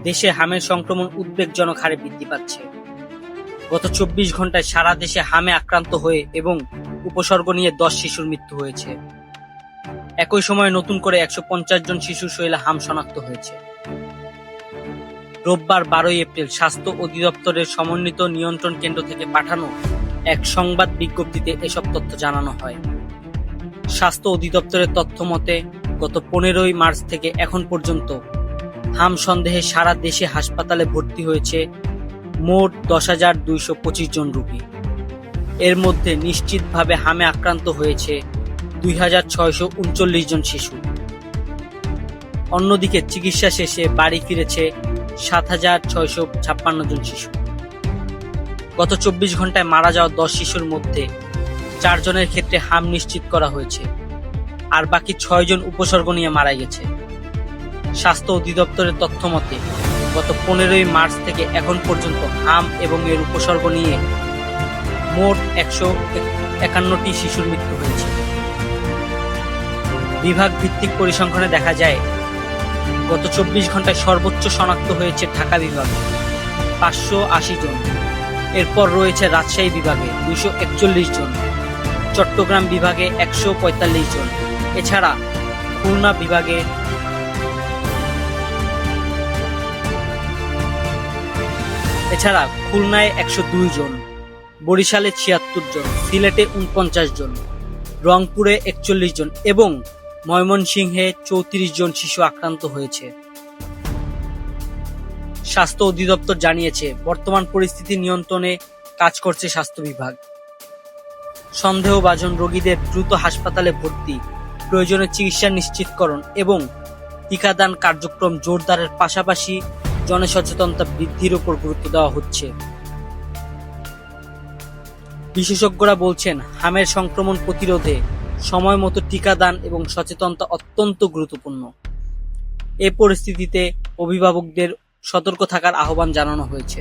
দেশে হামের সংক্রমণ উদ্বেগজনক হারে বৃদ্ধি পাচ্ছে। গত 24 ঘন্টায় সারা দেশে হামে আক্রান্ত হয়ে এবং উপসর্গ নিয়ে 10 শিশুর মৃত্যু হয়েছে। একই সময়ে নতুন করে 150 জন শিশুর শরীরে হাম শনাক্ত হয়েছে। রোববার 12 এপ্রিল স্বাস্থ্য অধিদপ্তরের সমন্বিত নিয়ন্ত্রণ কেন্দ্র থেকে পাঠানো এক সংবাদ বিজ্ঞপ্তিতে এসব তথ্য জানানো হয়। স্বাস্থ্য অধিদপ্তরের তথ্য মতে গত 15 মার্চ থেকে এখন পর্যন্ত হাম সন্দেহে সারা দেশে হাসপাতালে ভর্তি হয়েছে মোট 10,225 জন রোগী। এর মধ্যে নিশ্চিতভাবে হামে আক্রান্ত হয়েছে 2,639 জন শিশু। অন্যদিকে চিকিৎসা শেষে বাড়ি ফিরেছে 7,656 জন শিশু। গত 24 ঘন্টায় মারা যাওয়া 10 শিশুর মধ্যে 4 জনের ক্ষেত্রে হাম নিশ্চিত করা হয়েছে, আর বাকি 6 জন উপসর্গ নিয়ে মারা গেছে। স্বাস্থ্য অধিদপ্তরের তথ্য মতে গত 15 মার্চ থেকে এখন পর্যন্ত হাম এবং এর উপসর্গ নিয়ে মোট 151টি শিশুর মৃত্যু হয়েছে। বিভাগ ভিত্তিক পরিসংখ্যানে দেখা যায় গত 24 ঘন্টায় সর্বোচ্চ শনাক্ত হয়েছে ঢাকা বিভাগে 580 জন, এরপর রয়েছে রাজশাহী বিভাগে 241 জন, চট্টগ্রাম বিভাগে 145 জন, এছাড়া খুলনা বিভাগে খুলনায় 102 জন, বরিশালে 76 জন, সিলেটে 49 জন, রংপুরে 41 জন এবং ময়মনসিংহে 34 জন শিশু আক্রান্ত হয়েছে। স্বাস্থ্য অধিদপ্তর জানিয়েছে বর্তমান পরিস্থিতি নিয়ন্ত্রণে কাজ করছে স্বাস্থ্য বিভাগ। সন্দেহভাজন রোগীদের দ্রুত হাসপাতালে ভর্তি, প্রয়োজনে চিকিৎসা নিশ্চিতকরণ এবং টিকাদান কার্যক্রম জোরদারের পাশাপাশি জনসচেতনতা বৃদ্ধির উপর গুরুত্ব দেওয়া হচ্ছে। বিশেষজ্ঞরা বলছেন হামের সংক্রমণ প্রতিরোধে সময় মতো টিকাদান এবং সচেতনতা অত্যন্ত গুরুত্বপূর্ণ। এ পরিস্থিতিতে অভিভাবকদের সতর্ক থাকার আহ্বান জানানো হয়েছে।